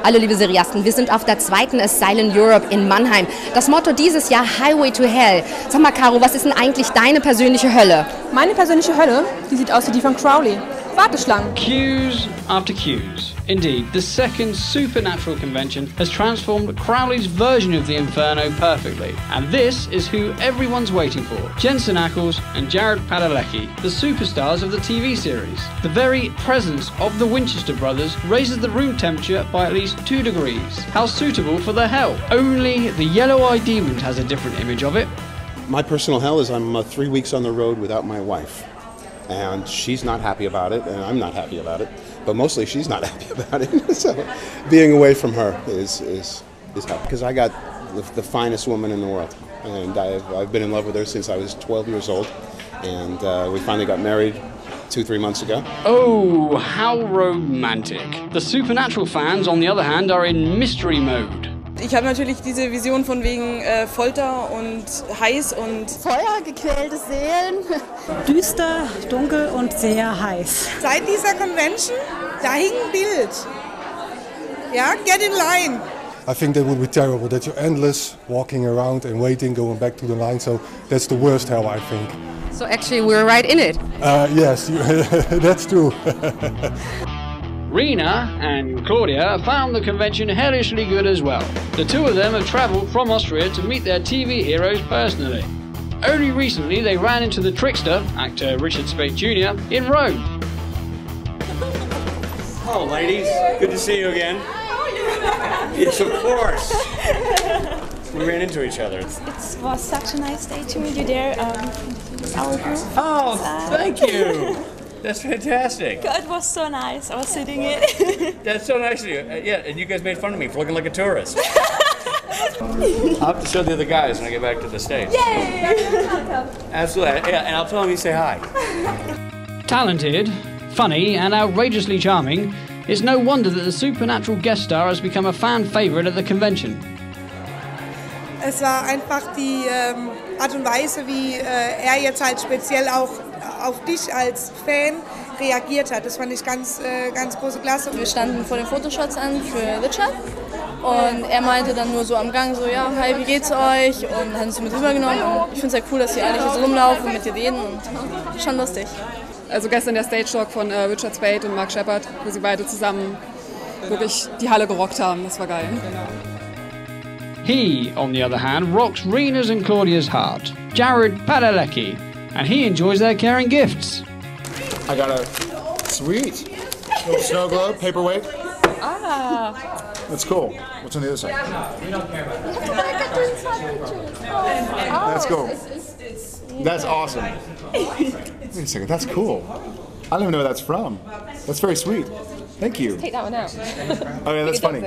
Hallo liebe Serieasten, wir sind auf der zweiten Asylum Europe in Mannheim. Das Motto dieses Jahr Highway to Hell. Sag mal Caro, was ist denn eigentlich deine persönliche Hölle? Meine persönliche Hölle, die sieht aus wie die von Crowley. Warteschlangen. Queues after queues. Indeed, the second Supernatural convention has transformed Crowley's version of the Inferno perfectly. And this is who everyone's waiting for. Jensen Ackles and Jared Padalecki, the superstars of the TV series. The very presence of the Winchester brothers raises the room temperature by at least 2 degrees. How suitable for the hell? Only the Yellow-Eyed Demon has a different image of it. My personal hell is I'm 3 weeks on the road without my wife. And she's not happy about it, and I'm not happy about it. But mostly she's not happy about it. So being away from her is hell. Because I got the finest woman in the world. And I've been in love with her since I was 12 years old. And we finally got married 2-3 months ago. Oh, how romantic. The Supernatural fans, on the other hand, are in mystery mode. Ich habe natürlich diese Vision von wegen Folter und heiß und Feuer, gequälte Seelen. Düster, dunkel und sehr heiß. Seit dieser Convention, da hing ein Bild. Ja, get in line. I think that would be terrible, that you're endless walking around and waiting, going back to the line. So that's the worst hell, I think. So actually we're right in it. Yes, that's true. Rena and Claudia found the convention hellishly good as well. The two of them have travelled from Austria to meet their TV heroes personally. Only recently they ran into the trickster, actor Richard Speight Jr., in Rome. Hello ladies, good to see you again. Yes, of course. We ran into each other. It was such a nice day to meet you there with our group. Oh, thank you. That's fantastic. It was so nice. I was sitting in. That's so nice of you. Yeah, and you guys made fun of me for looking like a tourist. I'll have to show the other guys when I get back to the States. Yay! Absolutely. Yeah, and I'll tell them you say hi. Talented, funny, and outrageously charming, it's no wonder that the Supernatural guest star has become a fan favourite at the convention. Es war einfach die Art und Weise, wie er jetzt halt speziell auch auf dich als Fan reagiert hat. Das fand ich ganz große Klasse. Wir standen vor den Fotoshots an für Witcher und er meinte dann nur so am Gang so, ja, hi, wie geht's euch? Und haben sie mit rübergenommen und ich finde es halt cool, dass sie alle hier so rumlaufen und mit dir reden und schon lustig. Also gestern der Stage-Talk von Richard Speight und Mark Shepard, wo sie beide zusammen wirklich die Halle gerockt haben. Das war geil. He, on the other hand, rocks Rena's and Claudia's heart, Jared Padalecki, and he enjoys their caring gifts. I got a sweet little snow globe, paperweight. Ah. That's cool. What's on the other side? We don't care about that. That's cool. That's awesome. Wait a second, that's cool. I don't even know where that's from. That's very sweet. Thank you. Take that one out. Oh yeah, that's funny.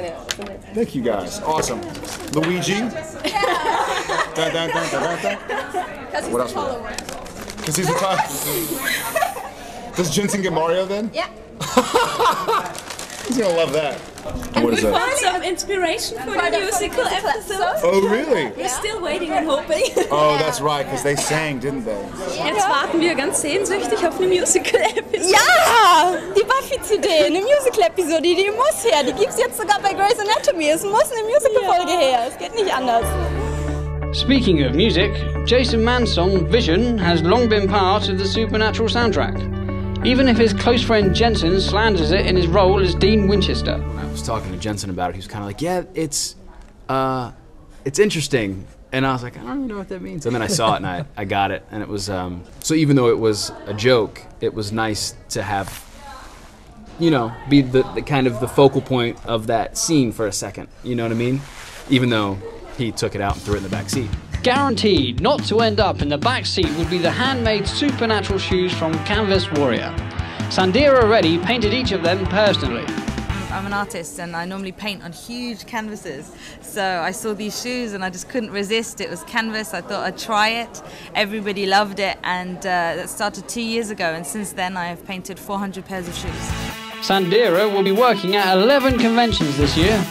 Thank you guys. Awesome. Luigi. Dun, dun, dun, dun, dun. What else? Because he's the top. Does Jensen get Mario then? Yeah. He's gonna love that. And what is we that? found some inspiration for the musical episode. Oh really? We're still waiting and hoping. Oh, that's right, because they sang, didn't they? Jetzt warten wir ganz sehnsüchtig auf eine Musical-Episode. Ja, die Buffy-CD, eine Musical-Episode, die muss her. Die gibt's jetzt sogar bei Grey's Anatomy. Es muss eine Musical-Folge her. Es geht nicht anders. Speaking of music, Jason Mann's song Vision has long been part of the Supernatural soundtrack, even if his close friend Jensen slanders it in his role as Dean Winchester. I was talking to Jensen about it. He was kind of like, yeah, it's interesting. And I was like, I don't even know what that means. And then I saw it and I got it. And it was, so even though it was a joke, it was nice to have, you know, be the kind of the focal point of that scene for a second. You know what I mean? Even though he took it out and threw it in the back seat. Guaranteed not to end up in the back seat would be the handmade Supernatural shoes from Canvas Warrior. Sandira Reddy painted each of them personally. I'm an artist and I normally paint on huge canvases, so I saw these shoes and I just couldn't resist. It was canvas, I thought I'd try it. Everybody loved it, and that started 2 years ago, and since then I have painted 400 pairs of shoes. Sandira will be working at 11 conventions this year.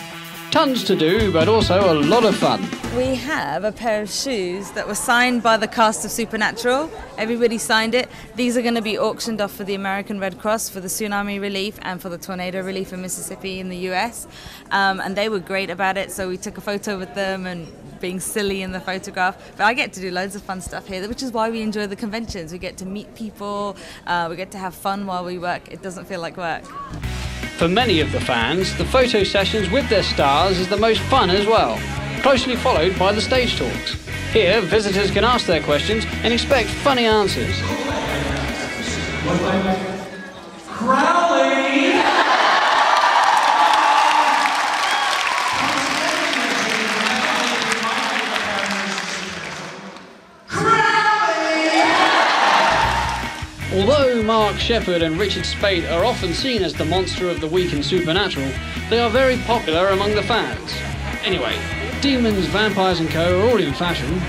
Tons to do, but also a lot of fun. We have a pair of shoes that were signed by the cast of Supernatural. Everybody signed it. These are going to be auctioned off for the American Red Cross, for the tsunami relief and for the tornado relief in Mississippi in the US. And they were great about it, so we took a photo with them and being silly in the photograph. But I get to do loads of fun stuff here, which is why we enjoy the conventions. We get to meet people, we get to have fun while we work. It doesn't feel like work. For many of the fans, the photo sessions with their stars is the most fun as well, closely followed by the stage talks. Here, visitors can ask their questions and expect funny answers. Crowley! Although Mark Sheppard and Richard Speight are often seen as the monster of the week in Supernatural, they are very popular among the fans. Anyway, demons, vampires and co. are all in fashion.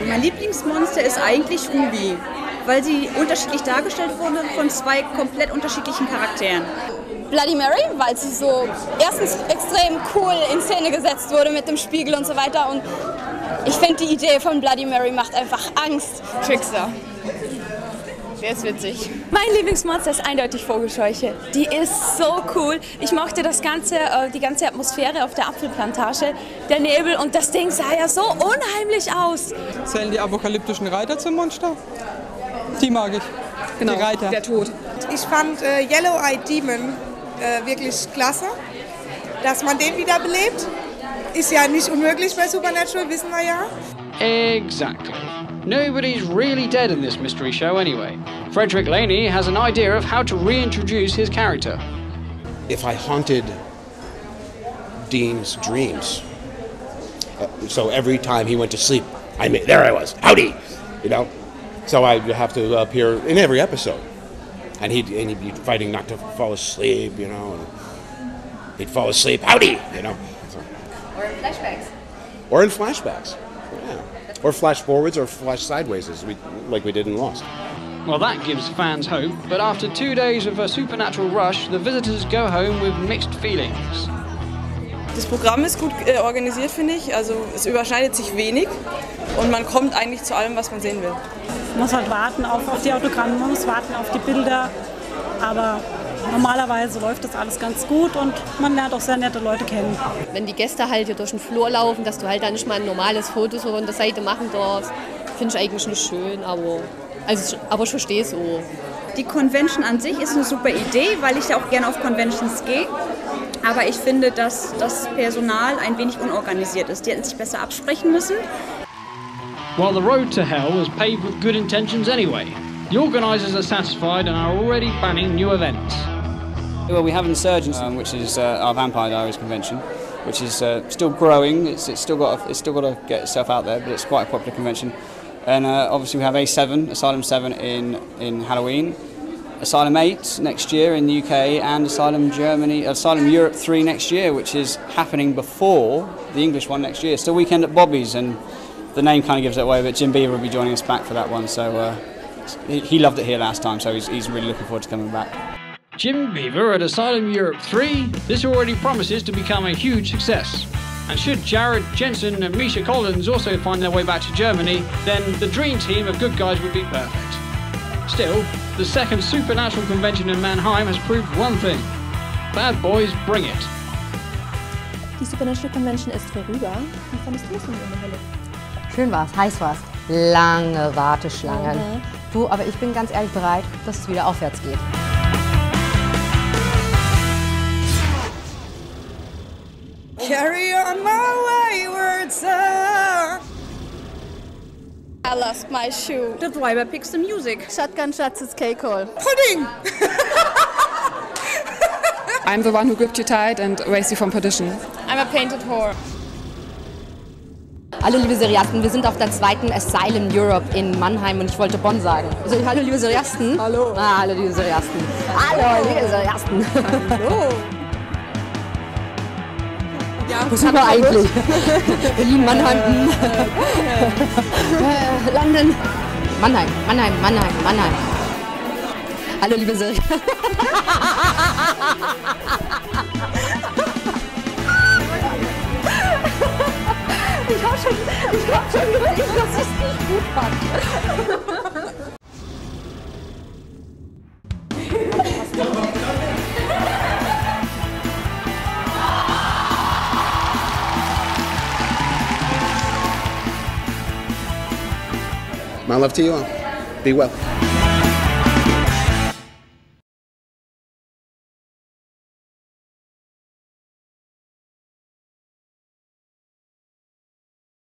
Mein Lieblingsmonster ist eigentlich Ruby, weil sie unterschiedlich dargestellt wurde von zwei komplett unterschiedlichen Charakteren. Bloody Mary, weil sie so erstens extrem cool in Szene gesetzt wurde mit dem Spiegel und so weiter. Und ich finde, die Idee von Bloody Mary macht einfach Angst. Trickster. Der ist witzig. Mein Lieblingsmonster ist eindeutig Vogelscheuche. Die ist so cool. Ich mochte die ganze Atmosphäre auf der Apfelplantage, der Nebel und das Ding sah ja so unheimlich aus. Zählen die apokalyptischen Reiter zum Monster? Die mag ich. Genau, die Reiter. Der Tod. Ich fand Yellow-Eyed Demon wirklich klasse. Dass man den wiederbelebt, ist ja nicht unmöglich bei Supernatural, wissen wir ja. Exactly. Nobody's really dead in this mystery show anyway. Frederick Laney has an idea of how to reintroduce his character. If I haunted Dean's dreams, so every time he went to sleep, there I was, howdy, you know? So I'd have to appear in every episode. And he'd be fighting not to fall asleep, you know, and he'd fall asleep, howdy, you know? Or in flashbacks. Or in flashbacks, yeah. Or flash forwards or flash sideways, like we did in Lost. Well, that gives fans hope, but after 2 days of a supernatural rush, the visitors go home with mixed feelings. Das Programm ist gut organisiert, finde ich. Also es überschneidet sich wenig und man kommt eigentlich zu allem, was man sehen will. Man muss halt warten auf die Autogramme, man muss warten auf die Bilder, aber normalerweise läuft das alles ganz gut und man lernt auch sehr nette Leute kennen. Wenn die Gäste halt hier durch den Flur laufen, dass du halt da nicht mal ein normales Foto so von der Seite machen darfst, finde ich eigentlich nicht schön, aber ich verstehe es so. Die Convention an sich ist eine super Idee, weil ich ja auch gerne auf Conventions gehe. Aber ich finde, dass das Personal ein wenig unorganisiert ist. Die hätten sich besser absprechen müssen. While the road to hell was paved with good intentions anyway, the organisers are satisfied and are already planning new events. Well, we have Insurgents, which is our Vampire Diaries convention, which is still growing. It's still got to get itself out there, but it's quite a popular convention. And obviously we have A7, Asylum 7 in Halloween, Asylum 8 next year in the UK, and Asylum Europe 3 next year, which is happening before the English one next year. Still weekend at Bobby's, and the name kind of gives it away, but Jim Beaver will be joining us back for that one. So he loved it here last time, so he's really looking forward to coming back. Jim Beaver at Asylum Europe 3, this already promises to become a huge success. And should Jared Jensen and Misha Collins also find their way back to Germany, then the dream team of good guys would be perfect. Still, the second Supernatural convention in Mannheim has proved one thing. Bad boys bring it. Die Supernatural Convention ist vorüber. Wie fandest du das in der Hölle? Schön war's, heiß war's. Lange Warteschlangen. Du, aber ich bin ganz ehrlich bereit, dass es wieder aufwärts geht. Carry on my wayward son. I lost my shoe. The driver picks the music. Shotgun shots is K-Call. Pudding! I'm the one who gripped you tight and raised you from perdition. I'm a painted whore. Hallo liebe Serieasten, wir sind auf der zweiten Asylum Europe in Mannheim und ich wollte Bonn sagen. Also, hallo liebe Serieasten. Hallo. Hallo liebe Serieasten. Hallo liebe Serieasten. Hallo. Ja, super eigentlich. Berlin, Mannheim. London. Mannheim. Hallo liebe Serieasten. hab schon überlegt, dass ich es nicht gut fand. My love to you all. Be well.